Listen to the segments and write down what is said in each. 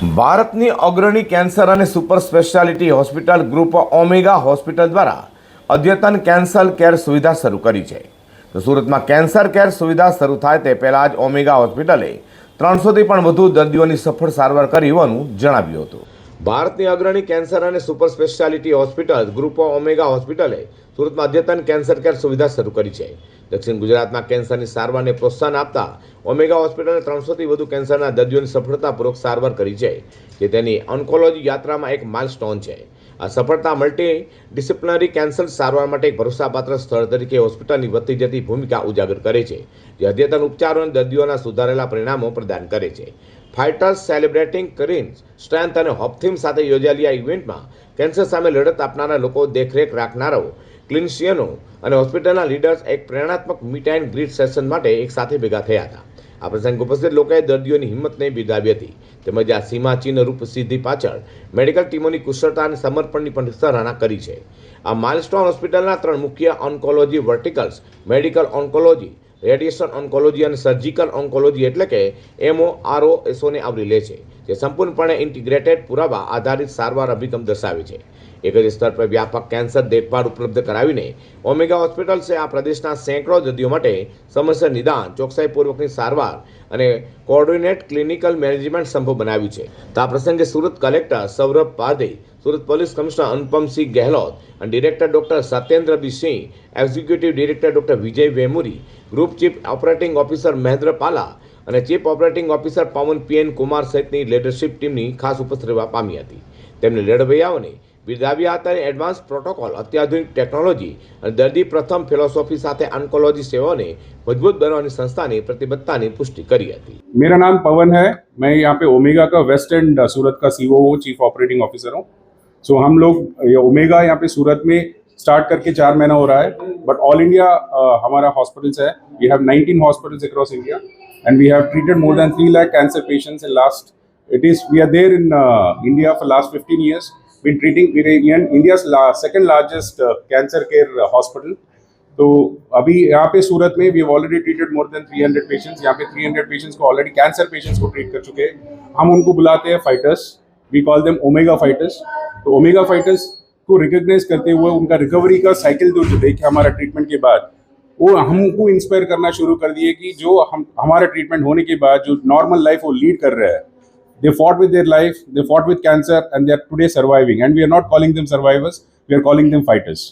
ભારતની અગ્રણી કેન્સર અને super speciality hospital group omega hospital દ્વારા અદ્યતન કેન્સર કેર સુવિધા શરૂ કરી છે. તો સુરતમાં કેન્સર કેર સુવિધા શરૂ થાય તે પહેલાં જ ઓમેગા હોસ્પિટલે 300થી પણ વધુ દર્દીઓની સફળ સારવાર કરી હોવાનું જણાવ્યું હતું. ભારતની અગ્રણી કેન્સર અને super speciality hospital group omega હોસ્પિટલે સુરતમાં અદ્યતન કેન્સર કેર સુવિધા શરૂ કરી છે. દક્ષિણ ગુજરાતમાં કેન્સરની સારવારને પ્રોત્સાહન આપતા ઓમેગા હોસ્પિટલે 300થી વધુ કેન્સરના દર્દીઓની સફળતાપૂર્વક સારવાર કરી છે, જે તેની ઓન્કોલોજી યાત્રામાં એક માઇલસ્ટોન છે. આ સફળતા મલ્ટી ડિસિપ્લિનરી કેન્સર સારવાર માટે એક ભરોસાપાત્ર સ્થળ તરીકે હોસ્પિટલની વધતી જતી ભૂમિકા ઉજાગર કરે છે, જે અદ્યતન ઉપચારો અને દર્દીઓના સુધારેલા પરિણામો પ્રદાન કરે છે. ફાઇટર્સ સેલિબ્રેટિંગ કરીન્સ સ્ટ્રેન્થ અને હોપ થીમ સાથે યોજાયેલી આ ઇવેન્ટમાં કેન્સર સામે લડત આપનારા લોકો, દેખરેખ રાખનારાઓ, ક્લિનિશિયનો અને હોસ્પિટલના લીડર્સ એક પ્રેરણાત્મક મીટ એન્ડ ગ્રીટ સેશન માટે એક સાથે ભેગા થયા હતા. આ પ્રસંગે ઉપસ્થિત લોકોએ દર્દીઓની હિંમતને બિરદાવી હતી, તેમજ આ સીમાચિહ્ન રૂપ સિદ્ધિ પાછળ મેડિકલ ટીમોની કુશળતા અને સમર્પણની પણ સરાહના કરી છે. આ માઇલસ્ટોન હોસ્પિટલના 3 મુખ્ય oncology verticals medical oncology, radiation oncology અને સર્જિકલ ઓન્કોલોજી એટલે કે MOROSOને આવરી લે છે, જે સંપૂર્ણપણે ઇન્ટિગ્રેટેડ પુરાવા આધારિત સારવાર અભિગમ દર્શાવે છે. એક જ સ્તર પર વ્યાપક કેન્સર દેખભાળ ઉપલબ્ધ કરાવીને ઓમેગા હોસ્પિટલ્સે આ પ્રદેશના સેંકડો દર્દીઓ માટે સમયસર નિદાન, ચોકસાઈપૂર્વકની સારવાર અને કોઓર્ડિનેટ ક્લિનિકલ મેનેજમેન્ટ સંભવ બનાવ્યું છે. તો આ પ્રસંગે Surat collector Saurabh Pardhe, Surat police commissioner Anupamsinh Gehlot અને director doctor Satyendra B Singh, executive director doctor Vijay Vemuri, group chief operating officer Mahendra Pala અને chief operating officer Pavan PN Kumar સહિતની લીડરશિપ ટીમની ખાસ ઉપસ્થિત રહેવા પામી હતી. તેમને લડવૈયાઓને બિરદાવ્યા હતા અને એડવાન્સ પ્રોટોકોલ, અત્યાધુનિક ટેકનોલોજી અને દર્દી પ્રથમ ફિલોસોફી સાથે ઓન્કોલોજી સેવાઓને मजबूत बनाने संस्था ने प्रतिबद्धता ने पुष्टि करी थी. मेरा नाम पवन है. मैं यहाँ पे ओमेगा का वेस्ट एंड सूरत का COO चीफ ऑपरेटिंग ऑफिसर हूँ. सो हम लोग ये ओमेगा यहाँ पे सूरत में स्टार्ट करके 4 महीना हो रहा है, बट ऑल इंडिया हमारा हॉस्पिटल्स है. We have 19 hospitals across India and we have treated more than 3 lakh cancer patients in last. It is we are there in India for last 15 years. Been treating India's second largest cancer care hospital. तो अभी यहाँ पे सूरत में we have already treated more than 300 patients. यहाँ पे 300 patients को already cancer patients को treat कर चुके हैं. हम उनको बुलाते हैं fighters. We call them omega fighters. तो ओमेगा फाइटर्स को रिकॉग्नाइज करते हुए उनका रिकवरी का साइकिल जो देखे हमारा ट्रीटमेंट के बाद, वो हमको इंस्पायर करना शुरू कर दिए कि जो हम हमारा ट्रीटमेंट होने के बाद जो नॉर्मल लाइफ वो लीड कर रहे हैं. They fought with their life, they fought with cancer and they are today surviving. And we are not calling them survivors, we are calling them fighters.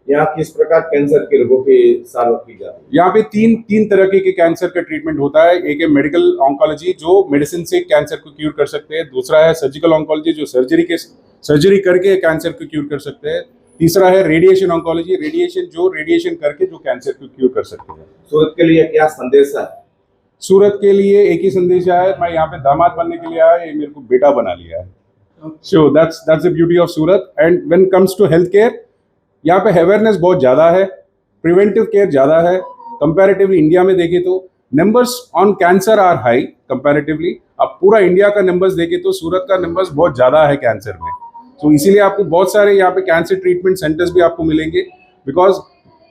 यहाँ किस प्रकार कैंसर के रोगों की सारवार की जाती है? यहाँ पे तीन तरह के कैंसर का ट्रीटमेंट होता है. एक है मेडिकल ऑन्कोलॉजी जो मेडिसिन से कैंसर को क्यूर कर सकते हैं. दूसरा है सर्जिकल ऑन्कोलॉजी जो सर्जरी करके कैंसर को क्यूर कर सकते हैं. तीसरा है रेडिएशन ऑन्कोलॉजी, रेडिएशन करके जो कैंसर को क्यूर कर सकते हैं. सूरत के लिए क्या संदेश है? सूरत के लिए एक ही संदेश है, मैं यहाँ पे दामाद बनने के लिए आया, ये मेरे को बेटा बना लिया है. So that's the beauty of Surat. And when comes to health care, यहाँ पे अवेयरनेस बहुत ज़्यादा है, प्रिवेंटिव केयर ज़्यादा है. कंपैरेटिवली इंडिया में देखें तो numbers on cancer are high comparatively. अब पूरा इंडिया का नंबर्स देखें तो सूरत का नंबर्स बहुत ज़्यादा है कैंसर में. तो इसीलिए आपको बहुत सारे यहाँ पे कैंसर ट्रीटमेंट सेंटर्स भी आपको मिलेंगे, because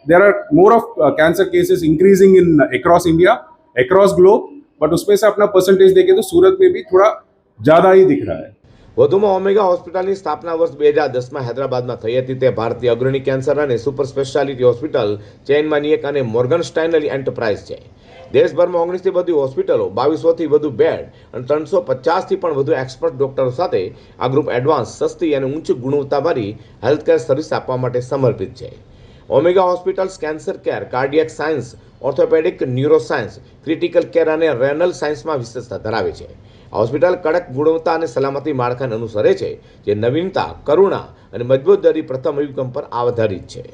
there are more of cancer cases increasing in across India, across globe. But उसमें से अपना परसेंटेज देखें तो सूरत में भी थोड़ा ज़्यादा ही दिख रहा है. વધુમાં ઓમેગા હોસ્પિટલની સ્થાપના વર્ષ 2010માં હૈદરાબાદમાં થઈ હતી. તે ભારતીય અગ્રણી કેન્સર અને સુપર સ્પેશિયાલિટી હોસ્પિટલ ચેઇનમાંની એક અને મોર્ગન સ્ટાઇનલી એન્ટરપ્રાઇઝ છે. દેશભરમાં 19થી વધુ હોસ્પિટલો, 2200થી વધુ બેડ અને 350થી પણ વધુ એક્સપર્ટ ડોક્ટરો સાથે આ ગ્રુપ એડવાન્સ, સસ્તી અને ઉચ્ચ ગુણવત્તાવાળી હેલ્થકેર સર્વિસ આપવા માટે સમર્પિત છે. Omega hospitals cancer care, cardiac science, orthopaedic, neuroscience, critical care અને રેનલ સાયન્સમાં વિશેષતા ધરાવે છે. આ હોસ્પિટલ કડક ગુણવત્તા અને સલામતી માળખાને અનુસરે છે, જે નવીનતા, કરુણા અને મજબૂત દર્દી પ્રથમ અભિગમ પર આધારિત છે.